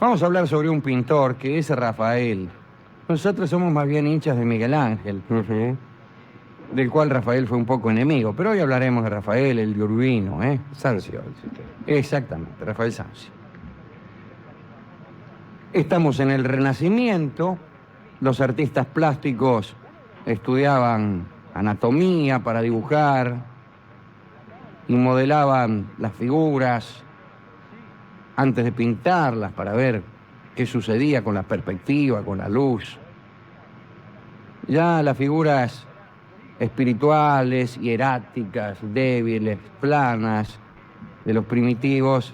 Vamos a hablar sobre un pintor que es Rafael. Nosotros somos más bien hinchas de Miguel Ángel, del cual Rafael fue un poco enemigo. Pero hoy hablaremos de Rafael, el de Urbino, ¿eh? Sancio, dice usted. Exactamente, Rafael Sanzio. Estamos en el Renacimiento. Los artistas plásticos estudiaban anatomía para dibujar y modelaban las figuras antes de pintarlas para ver qué sucedía con la perspectiva, con la luz. Ya las figuras espirituales, hieráticas, débiles, planas de los primitivos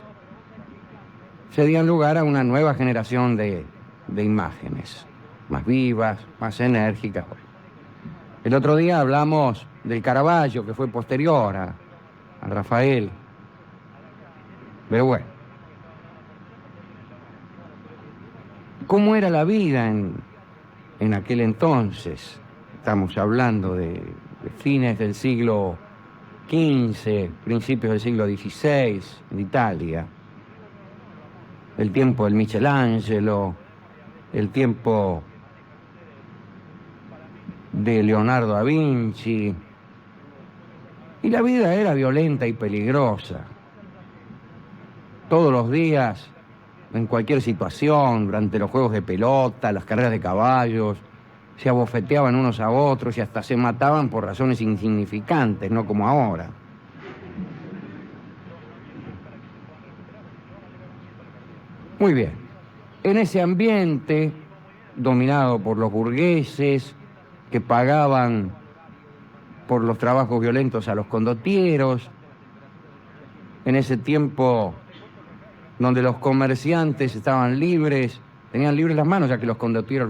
cedían lugar a una nueva generación de imágenes, más vivas, más enérgicas. El otro día hablamos del Caravaggio, que fue posterior a Rafael. Pero bueno, ¿cómo era la vida en aquel entonces? Estamos hablando de fines del siglo XV, principios del siglo XVI, en Italia. El tiempo del Michelangelo, el tiempo de Leonardo da Vinci. Y la vida era violenta y peligrosa. Todos los días, en cualquier situación, durante los juegos de pelota, las carreras de caballos, se abofeteaban unos a otros y hasta se mataban por razones insignificantes, no como ahora. Muy bien. En ese ambiente, dominado por los burgueses, que pagaban por los trabajos violentos a los condotieros, en ese tiempo donde los comerciantes estaban libres, tenían libres las manos, ya que los condotieros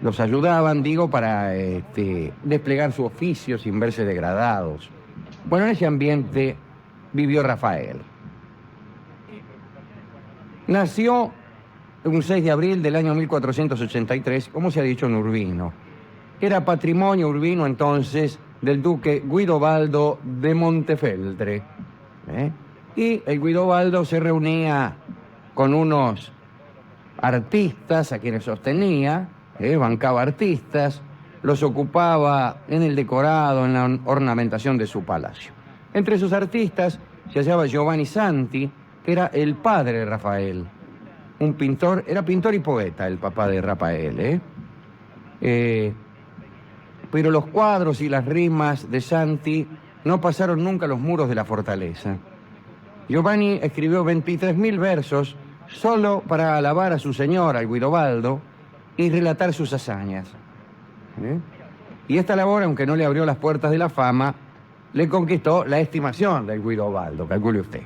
los ayudaban, digo, para desplegar su oficio sin verse degradados. Bueno, en ese ambiente vivió Rafael. Nació un 6 de abril del año 1483, como se ha dicho, en Urbino. Era patrimonio Urbino entonces del duque Guidobaldo de Montefeltre. Y el Guidobaldo se reunía con unos artistas a quienes sostenía, bancaba artistas, los ocupaba en el decorado, en la ornamentación de su palacio. Entre sus artistas se hallaba Giovanni Santi, que era el padre de Rafael. Un pintor, era pintor y poeta el papá de Rafael, pero los cuadros y las rimas de Santi no pasaron nunca los muros de la fortaleza. Giovanni escribió 23.000 versos solo para alabar a su señor, al Guidobaldo, y relatar sus hazañas. Y esta labor, aunque no le abrió las puertas de la fama, le conquistó la estimación del Guidobaldo, calcule usted.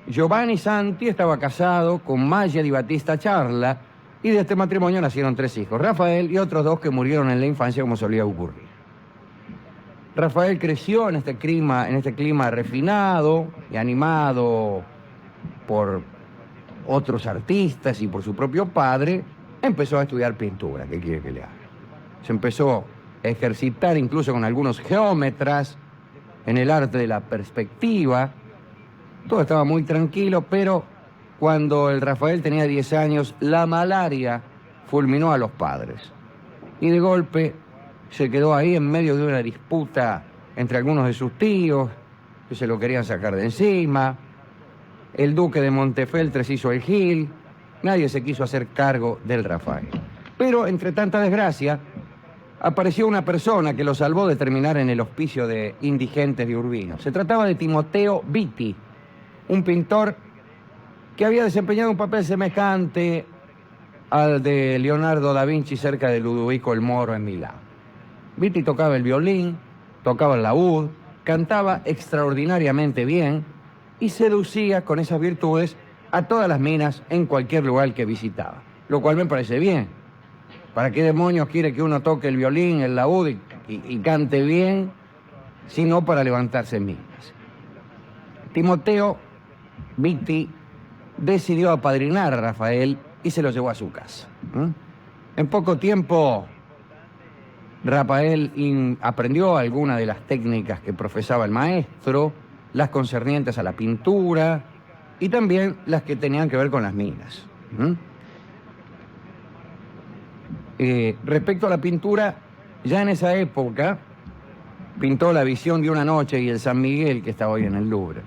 Giovanni Santi estaba casado con Maya di Battista Charla, y de este matrimonio nacieron 3 hijos, Rafael y otros 2 que murieron en la infancia, como solía ocurrir. Rafael creció en este clima refinado y animado por otros artistas y por su propio padre. Empezó a estudiar pintura, ¿qué quiere que le haga? Se empezó a ejercitar incluso con algunos geómetras en el arte de la perspectiva. Todo estaba muy tranquilo, pero cuando el Rafael tenía 10 años, la malaria fulminó a los padres. Y de golpe se quedó ahí en medio de una disputa entre algunos de sus tíos, que se lo querían sacar de encima. El duque de Montefeltre se hizo el gil. Nadie se quiso hacer cargo del Rafael. Pero entre tanta desgracia, apareció una persona que lo salvó de terminar en el hospicio de indigentes de Urbino. Se trataba de Timoteo Vitti, un pintor que había desempeñado un papel semejante al de Leonardo da Vinci cerca de Ludovico el Moro en Milán. Vitti tocaba el violín, tocaba el laúd, cantaba extraordinariamente bien y seducía con esas virtudes a todas las minas en cualquier lugar que visitaba, lo cual me parece bien. ¿Para qué demonios quiere que uno toque el violín, el laúd y cante bien, sino para levantarse minas? Timoteo Vitti decidió apadrinar a Rafael y se lo llevó a su casa. En poco tiempo, Rafael aprendió algunas de las técnicas que profesaba el maestro las concernientes a la pintura y también las que tenían que ver con las minas. Respecto a la pintura, ya en esa época pintó La visión de una noche y el San Miguel, que está hoy en el Louvre.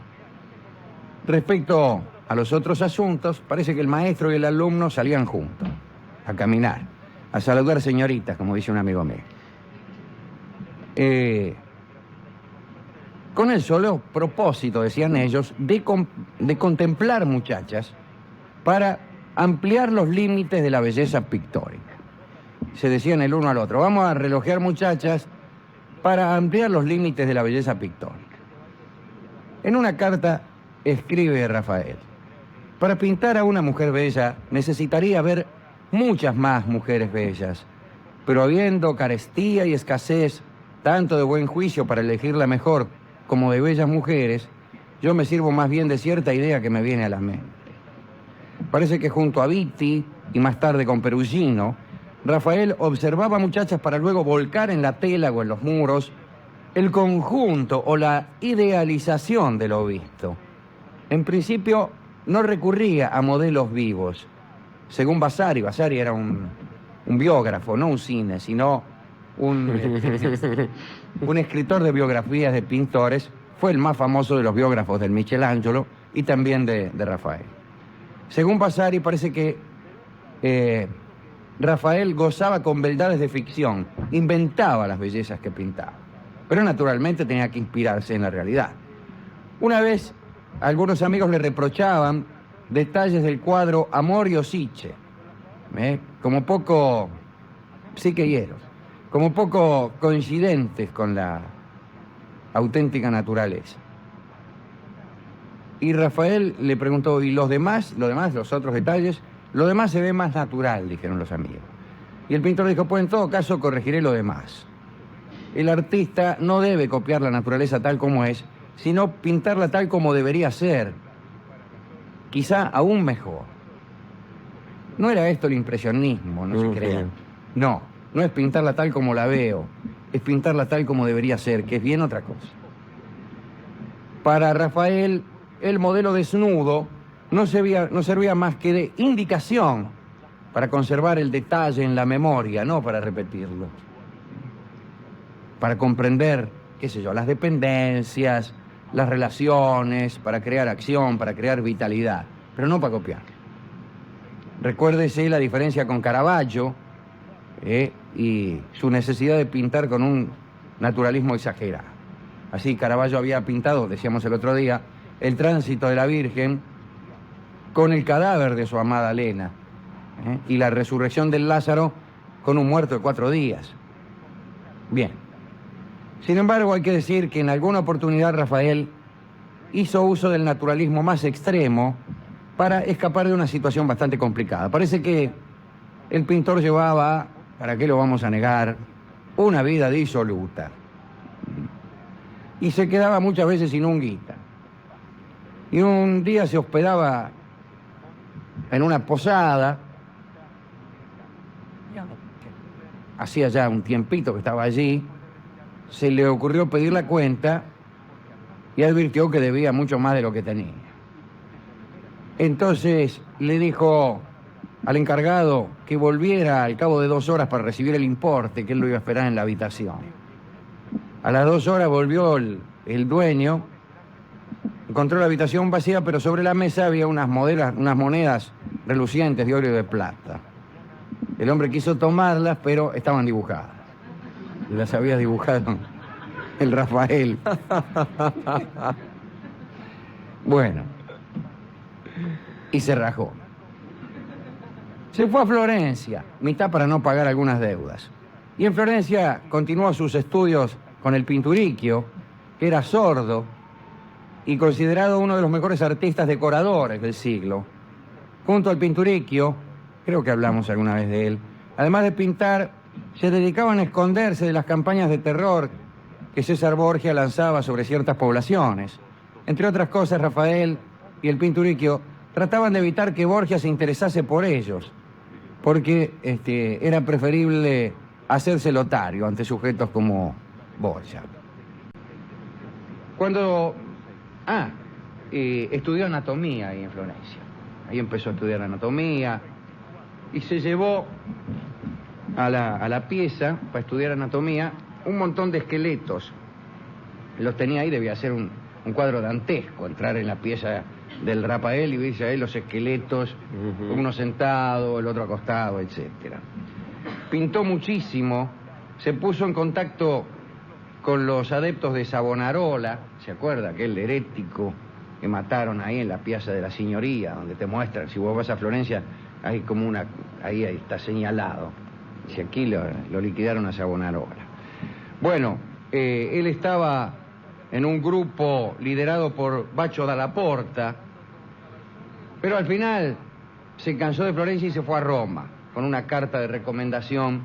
Respecto a los otros asuntos, parece que el maestro y el alumno salían juntos, a caminar, a saludar señoritas, como dice un amigo mío. Con el solo propósito, decían ellos, de contemplar muchachas para ampliar los límites de la belleza pictórica. Se decían el uno al otro, vamos a relojear muchachas para ampliar los límites de la belleza pictórica. En una carta escribe Rafael: para pintar a una mujer bella necesitaría ver muchas más mujeres bellas, pero habiendo carestía y escasez tanto de buen juicio para elegir la mejor como de bellas mujeres, yo me sirvo más bien de cierta idea que me viene a la mente. Parece que junto a Vitti y más tarde con Perugino, Rafael observaba muchachas para luego volcar en la tela o en los muros el conjunto o la idealización de lo visto. En principio no recurría a modelos vivos. Según Vasari era un biógrafo, no un cine, sino un escritor de biografías de pintores, fue el más famoso de los biógrafos del Michelangelo y también de Rafael. Según Vasari, parece que Rafael gozaba con beldades de ficción, inventaba las bellezas que pintaba, pero naturalmente tenía que inspirarse en la realidad. Una vez, algunos amigos le reprochaban detalles del cuadro Amor y Osiche, como poco psiqueyeros, como poco coincidentes con la auténtica naturaleza. Y Rafael le preguntó, ¿y los demás, los otros detalles? Lo demás se ve más natural, dijeron los amigos. Y el pintor dijo, pues en todo caso corregiré lo demás. El artista no debe copiar la naturaleza tal como es, sino pintarla tal como debería ser. Quizá aún mejor. No era esto el impresionismo, no se crean. No es pintarla tal como la veo, es pintarla tal como debería ser, que es bien otra cosa. Para Rafael, el modelo desnudo no servía más que de indicación para conservar el detalle en la memoria, no para repetirlo. Para comprender, qué sé yo, las dependencias, las relaciones, para crear acción, para crear vitalidad, pero no para copiar. Recuérdese la diferencia con Caravaggio y su necesidad de pintar con un naturalismo exagerado. Así, Caravaggio había pintado, decíamos el otro día, el tránsito de la Virgen con el cadáver de su amada Elena, y la resurrección del Lázaro con un muerto de 4 días. Bien. Sin embargo, hay que decir que en alguna oportunidad Rafael hizo uso del naturalismo más extremo para escapar de una situación bastante complicada. Parece que el pintor llevaba, ¿para qué lo vamos a negar?, una vida disoluta. Y se quedaba muchas veces sin un guita. Y un día se hospedaba en una posada. Hacía ya un tiempito que estaba allí. Se le ocurrió pedir la cuenta y advirtió que debía mucho más de lo que tenía. Entonces le dijo al encargado que volviera al cabo de 2 horas para recibir el importe, que él lo iba a esperar en la habitación. A las 2 horas volvió el dueño, encontró la habitación vacía, pero sobre la mesa había unas monedas relucientes de oro y de plata. El hombre quiso tomarlas, pero estaban dibujadas. Las había dibujado el Rafael. Bueno, y se rajó. Se fue a Florencia, mitad para no pagar algunas deudas. Y en Florencia continuó sus estudios con el Pinturicchio, que era sordo y considerado uno de los mejores artistas decoradores del siglo. Junto al Pinturicchio, creo que hablamos alguna vez de él, además de pintar, se dedicaban a esconderse de las campañas de terror que César Borgia lanzaba sobre ciertas poblaciones. Entre otras cosas, Rafael y el Pinturicchio trataban de evitar que Borgia se interesase por ellos, porque era preferible hacerse lotario ante sujetos como Borgia. Cuando Estudió anatomía ahí en Florencia. Ahí empezó a estudiar anatomía y se llevó a la pieza para estudiar anatomía un montón de esqueletos. Los tenía ahí, debía ser un cuadro dantesco, entrar en la pieza del Rafael y verse ahí los esqueletos, uno sentado, el otro acostado, etcétera. Pintó muchísimo, se puso en contacto con los adeptos de Savonarola, ¿se acuerda? Aquel herético que mataron ahí en la Piazza de la Signoria, donde te muestran, si vos vas a Florencia, hay como una, ahí está señalado, si aquí lo liquidaron a Savonarola. Bueno, él estaba en un grupo liderado por Baccio dalla Porta, pero al final se cansó de Florencia y se fue a Roma, con una carta de recomendación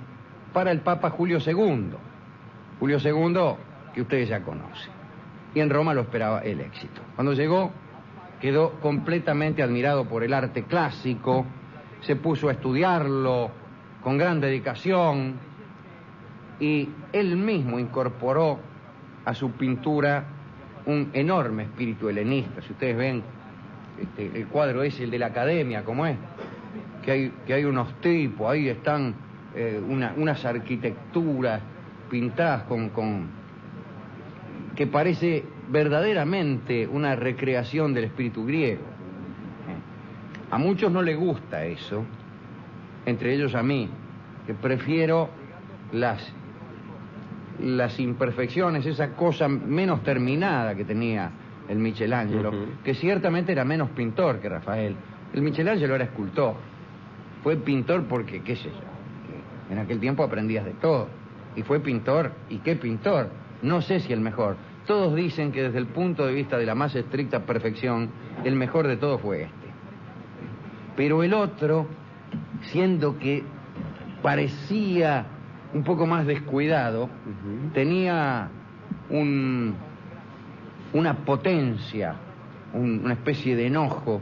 para el Papa Julio II. Julio II, que ustedes ya conocen. Y en Roma lo esperaba el éxito. Cuando llegó, quedó completamente admirado por el arte clásico, se puso a estudiarlo con gran dedicación y él mismo incorporó a su pintura un enorme espíritu helenista. Si ustedes ven el cuadro ese, el de la Academia, ¿cómo es? Que hay unos tipos, ahí están unas arquitecturas pintadas que parece verdaderamente una recreación del espíritu griego. A muchos no les gusta eso, entre ellos a mí, que prefiero las imperfecciones, esa cosa menos terminada que tenía el Michelangelo, que ciertamente era menos pintor que Rafael. El Michelangelo era escultor, fue pintor porque, qué sé yo, en aquel tiempo aprendías de todo, y fue pintor, y qué pintor, no sé si el mejor. Todos dicen que desde el punto de vista de la más estricta perfección, el mejor de todos fue este. Pero el otro, siendo que parecía un poco más descuidado, tenía una potencia, una especie de enojo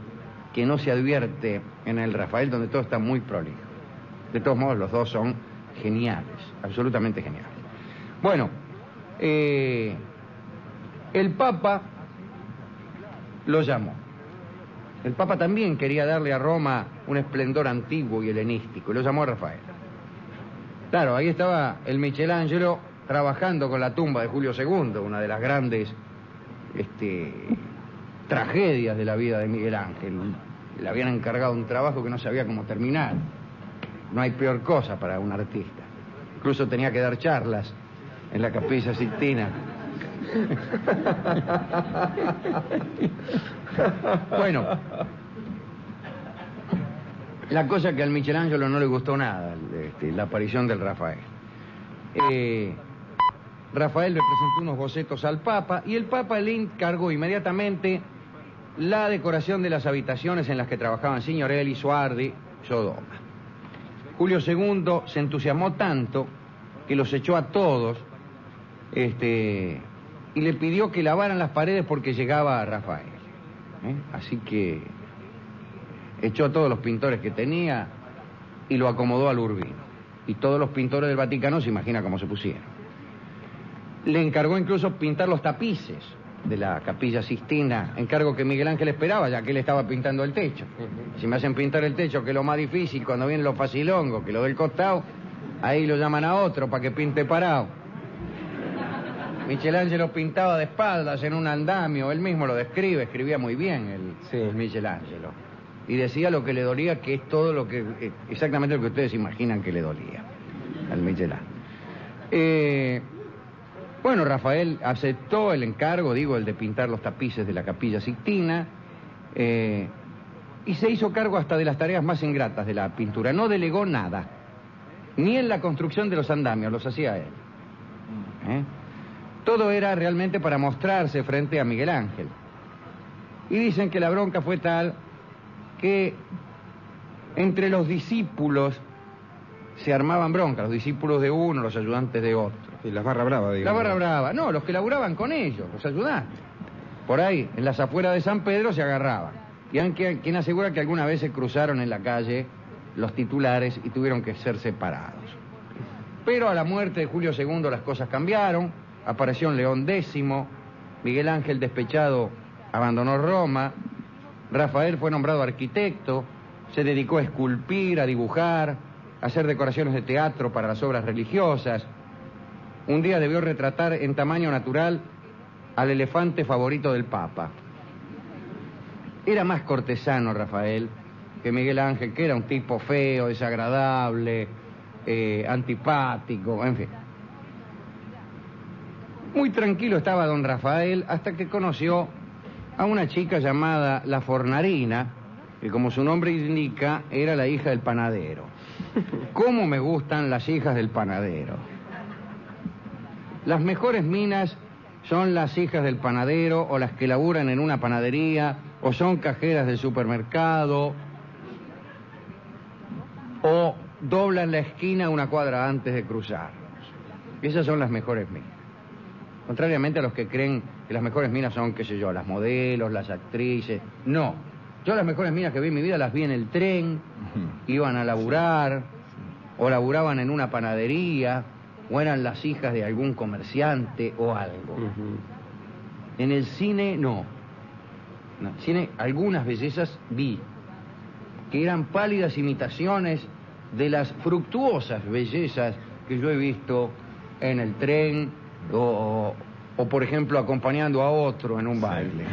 que no se advierte en el Rafael, donde todo está muy prolijo. De todos modos, los dos son geniales, absolutamente geniales. Bueno, el Papa lo llamó. El Papa también quería darle a Roma un esplendor antiguo y helenístico, y lo llamó a Rafael. Claro, ahí estaba el Michelangelo trabajando con la tumba de Julio II, una de las grandes tragedias de la vida de Miguel Ángel. Le habían encargado un trabajo que no sabía cómo terminar. No hay peor cosa para un artista. Incluso tenía que dar charlas en la Capilla Sixtina. Bueno, la cosa es que al Michelangelo no le gustó nada la aparición del Rafael. Rafael le presentó unos bocetos al Papa y el Papa le encargó inmediatamente la decoración de las habitaciones en las que trabajaban Signorelli, Suardi, Sodoma. Julio II se entusiasmó tanto que los echó a todos y le pidió que lavaran las paredes porque llegaba Rafael. Así que echó a todos los pintores que tenía y lo acomodó al Urbino. Y todos los pintores del Vaticano se imagina cómo se pusieron. Le encargó incluso pintar los tapices de la Capilla Sixtina, encargo que Miguel Ángel esperaba, ya que él estaba pintando el techo. Si me hacen pintar el techo, que es lo más difícil, cuando vienen los facilongos, que lo del costado, ahí lo llaman a otro para que pinte parado. Michelangelo pintaba de espaldas en un andamio, él mismo lo describe, escribía muy bien el Michelangelo. Y decía lo que le dolía, que es todo lo que, exactamente lo que ustedes imaginan que le dolía al Michelangelo. Bueno, Rafael aceptó el encargo, el de pintar los tapices de la Capilla Sixtina, y se hizo cargo hasta de las tareas más ingratas de la pintura. No delegó nada, ni en la construcción de los andamios, los hacía él. Todo era realmente para mostrarse frente a Miguel Ángel. Y dicen que la bronca fue tal que entre los discípulos se armaban broncas, los discípulos de uno, los ayudantes de otro. Y las barra brava, digamos. La barra brava, no, los que laburaban con ellos, los ayudantes. Por ahí, en las afueras de San Pedro se agarraban. Y hay quien asegura que alguna vez se cruzaron en la calle los titulares y tuvieron que ser separados. Pero a la muerte de Julio II las cosas cambiaron, apareció León X, Miguel Ángel despechado abandonó Roma. Rafael fue nombrado arquitecto, se dedicó a esculpir, a dibujar, a hacer decoraciones de teatro para las obras religiosas. Un día debió retratar en tamaño natural al elefante favorito del Papa. Era más cortesano Rafael que Miguel Ángel, que era un tipo feo, desagradable, antipático, en fin. Muy tranquilo estaba don Rafael hasta que conoció a una chica llamada La Fornarina, que como su nombre indica, era la hija del panadero. ¿Cómo me gustan las hijas del panadero? Las mejores minas son las hijas del panadero o las que laburan en una panadería o son cajeras del supermercado o doblan la esquina una cuadra antes de cruzar. Esas son las mejores minas. Contrariamente a los que creen que las mejores minas son, qué sé yo, las modelos, las actrices. No. Yo las mejores minas que vi en mi vida las vi en el tren, iban a laburar, o laburaban en una panadería, o eran las hijas de algún comerciante o algo. En el cine, no. En el cine, algunas bellezas vi, que eran pálidas imitaciones de las fructuosas bellezas que yo he visto en el tren, o por ejemplo, acompañando a otro en un baile.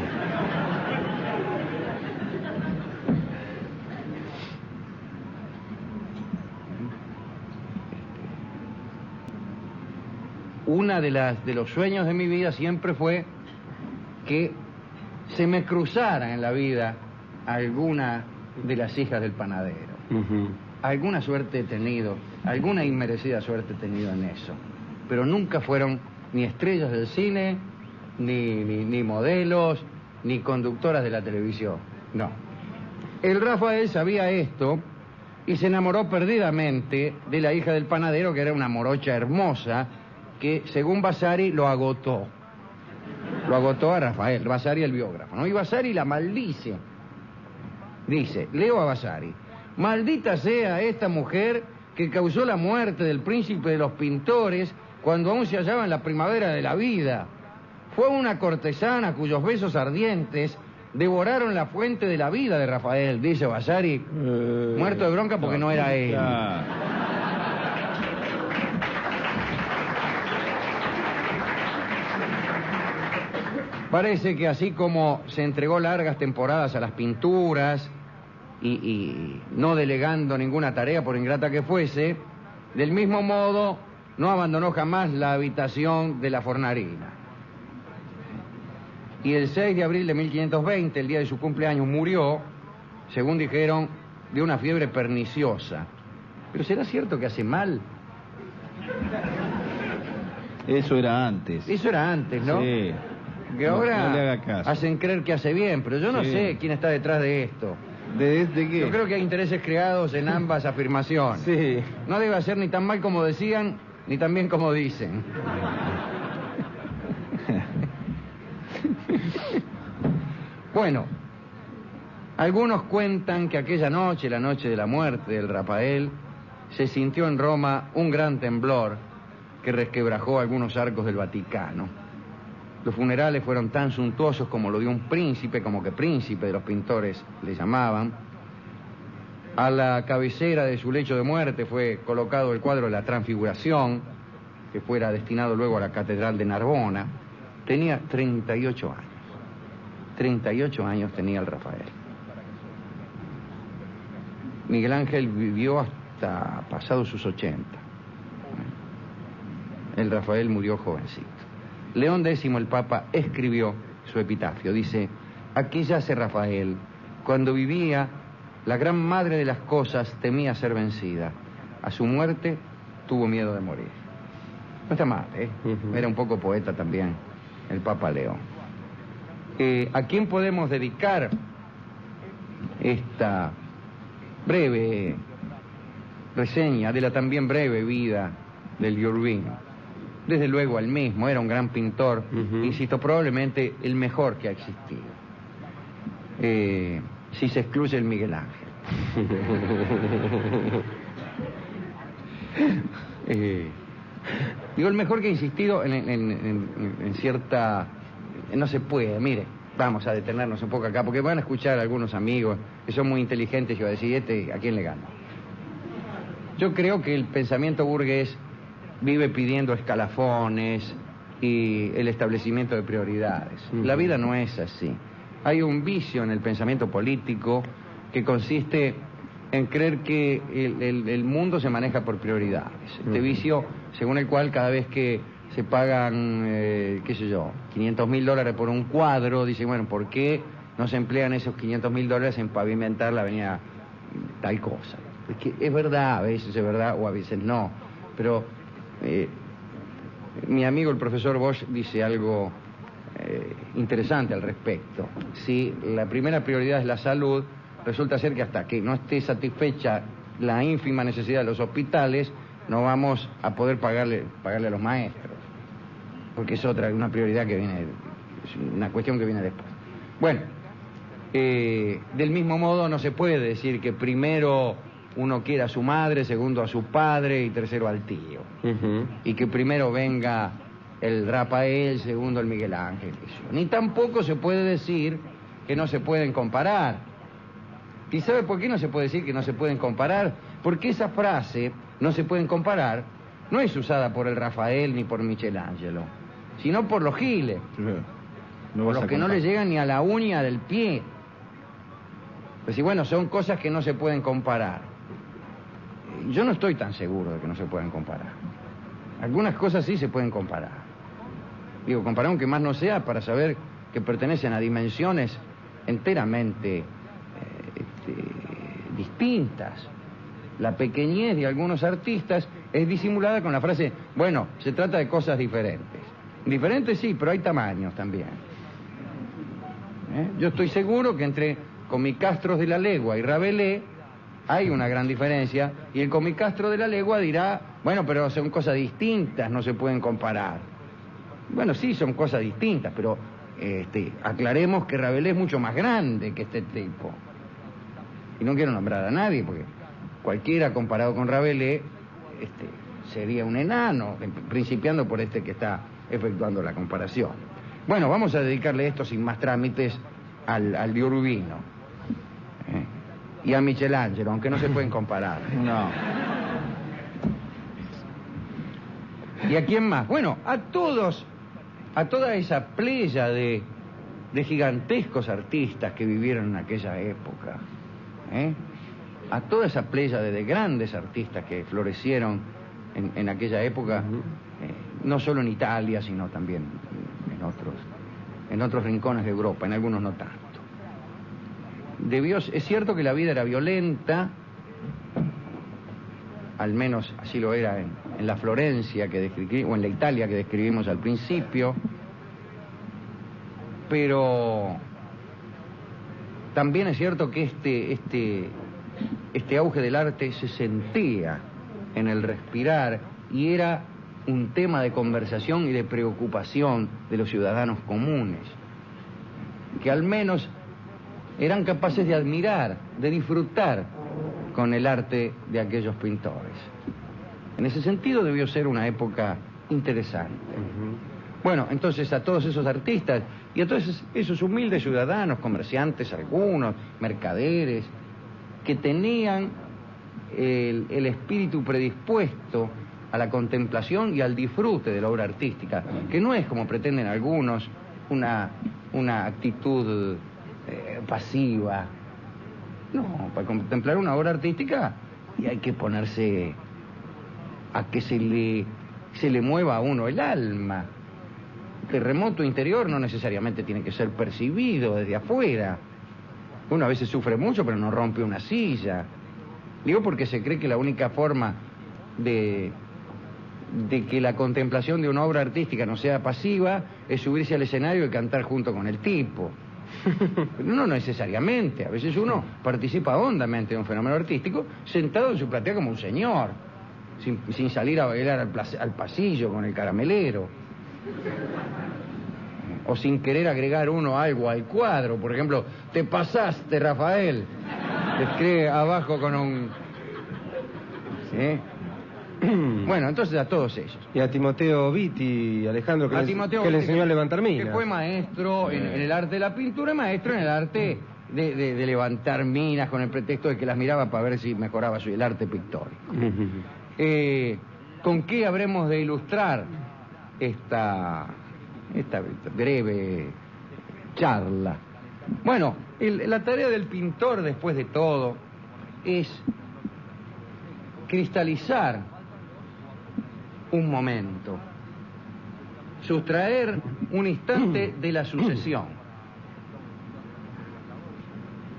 Una de los sueños de mi vida siempre fue que se me cruzara en la vida alguna de las hijas del panadero. Alguna suerte he tenido, alguna inmerecida suerte he tenido en eso. Pero nunca fueron ni estrellas del cine, ni modelos, ni conductoras de la televisión. No. El Rafael sabía esto y se enamoró perdidamente de la hija del panadero, que era una morocha hermosa, que según Vasari lo agotó. Lo agotó a Rafael, Vasari el biógrafo, ¿no? Y Vasari la maldice. Dice, leo a Vasari: maldita sea esta mujer que causó la muerte del príncipe de los pintores cuando aún se hallaba en la primavera de la vida. Fue una cortesana cuyos besos ardientes devoraron la fuente de la vida de Rafael, dice Vasari, muerto de bronca porque no era él. Parece que así como se entregó largas temporadas a las pinturas y no delegando ninguna tarea por ingrata que fuese, del mismo modo no abandonó jamás la habitación de La Fornarina. Y el 6 de abril de 1520, el día de su cumpleaños, murió, según dijeron, de una fiebre perniciosa. ¿Pero será cierto que hace mal? Eso era antes. Eso era antes, ¿no? Sí. Que ahora no le haga caso. Hacen creer que hace bien, pero yo no sé quién está detrás de esto. ¿De qué? Yo creo que hay intereses creados en ambas afirmaciones. Sí. No debe hacer ni tan mal como decían, ni tan bien como dicen. Bueno, algunos cuentan que aquella noche, la noche de la muerte del Rafael, se sintió en Roma un gran temblor que resquebrajó algunos arcos del Vaticano. Los funerales fueron tan suntuosos como lo de un príncipe, como que príncipe de los pintores le llamaban. A la cabecera de su lecho de muerte fue colocado el cuadro de la Transfiguración, que fuera destinado luego a la Catedral de Narbona. Tenía 38 años. 38 años tenía el Rafael. Miguel Ángel vivió hasta pasados sus 80. El Rafael murió jovencito. León X, el Papa, escribió su epitafio. Dice: aquí yace Rafael. Cuando vivía, la gran madre de las cosas temía ser vencida. A su muerte tuvo miedo de morir. No está mal, ¿eh? Era un poco poeta también, el Papa León. ¿A quién podemos dedicar esta breve reseña de la también breve vida del Urbino? Desde luego al mismo, era un gran pintor, insisto, probablemente el mejor que ha existido. Si se excluye el Miguel Ángel. Digo, el mejor que ha existido en cierta... No se puede, mire, vamos a detenernos un poco acá, porque van a escuchar algunos amigos que son muy inteligentes y van a decir, ¿a quién le gano? Yo creo que el pensamiento burgués vive pidiendo escalafones y el establecimiento de prioridades. La vida no es así. Hay un vicio en el pensamiento político que consiste en creer que el mundo se maneja por prioridades. Este vicio según el cual cada vez que se pagan, qué sé yo, $500.000 por un cuadro, dicen, bueno, ¿por qué no se emplean esos $500.000 en pavimentar la avenida tal cosa? Es que es verdad, a veces es verdad o a veces no, pero mi amigo el profesor Bosch dice algo interesante al respecto. Si la primera prioridad es la salud, resulta ser que hasta que no esté satisfecha la ínfima necesidad de los hospitales, no vamos a poder pagarle a los maestros, porque es una prioridad que viene, es una cuestión que viene después. Bueno, del mismo modo no se puede decir que primero uno quiera a su madre, segundo a su padre y tercero al tío. Y que primero venga el Rafael, segundo el Miguel Ángel. Eso. Ni tampoco se puede decir que no se pueden comparar. ¿Y sabe por qué no se puede decir que no se pueden comparar? Porque esa frase, no se pueden comparar, no es usada por el Rafael ni por Michelangelo, sino por los giles, por los que no le llegan ni a la uña del pie. Pues sí, bueno, son cosas que no se pueden comparar. Yo no estoy tan seguro de que no se pueden comparar. Algunas cosas sí se pueden comparar. Digo, comparar aunque más no sea para saber que pertenecen a dimensiones enteramente distintas. La pequeñez de algunos artistas es disimulada con la frase, bueno, se trata de cosas diferentes. Diferentes sí, pero hay tamaños también. Yo estoy seguro que entre Comicastros de la Legua y Rabelais hay una gran diferencia, y el Comicastro de la Legua dirá, bueno, pero son cosas distintas, no se pueden comparar. Bueno, sí, son cosas distintas, pero aclaremos que Rabelais es mucho más grande que este tipo. Y no quiero nombrar a nadie, porque cualquiera comparado con Rabelais sería un enano, principiando por este que está efectuando la comparación. Bueno, vamos a dedicarle esto sin más trámites al de Urbino y a Michelangelo, aunque no se pueden comparar. No. ¿Y a quién más? Bueno, a toda esa playa de gigantescos artistas que vivieron en aquella época, a toda esa playa de grandes artistas que florecieron en aquella época, no solo en Italia, sino también en otros rincones de Europa, en algunos no tanto. Es cierto que la vida era violenta, al menos así lo era en la Florencia o en la Italia que describimos al principio, pero también es cierto que este auge del arte se sentía en el respirar y era un tema de conversación y de preocupación de los ciudadanos comunes, que al menos eran capaces de admirar, de disfrutar con el arte de aquellos pintores. En ese sentido debió ser una época interesante. Bueno, entonces a todos esos artistas y a todos esos humildes ciudadanos, comerciantes algunos, mercaderes, que tenían el espíritu predispuesto a la contemplación y al disfrute de la obra artística, que no es, como pretenden algunos, una actitud pasiva. No, para contemplar una obra artística y hay que ponerse a que se le mueva a uno el alma. El terremoto interior no necesariamente tiene que ser percibido desde afuera. Uno a veces sufre mucho, pero no rompe una silla. Digo porque se cree que la única forma de que la contemplación de una obra artística no sea pasiva es subirse al escenario y cantar junto con el tipo. No necesariamente. A veces uno participa hondamente de un fenómeno artístico sentado en su platea como un señor, sin salir a bailar al pasillo con el caramelero, o sin querer agregar uno algo al cuadro. Por ejemplo, te pasaste, Rafael, te escribe abajo con un Bueno, entonces a todos ellos. Y a Timoteo Vitti, Alejandro, que, A le, Timoteo que le Vitti, enseñó a levantar minas. Que fue maestro en el arte de la pintura y maestro en el arte de levantar minas con el pretexto de que las miraba para ver si mejoraba el arte pictórico. ¿Con qué habremos de ilustrar esta breve charla? Bueno, la tarea del pintor, después de todo, es cristalizar un momento, sustraer un instante de la sucesión.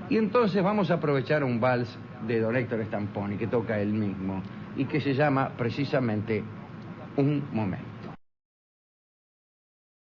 Y entonces vamos a aprovechar un vals de don Héctor Stamponi, que toca él mismo, y que se llama precisamente Un Momento.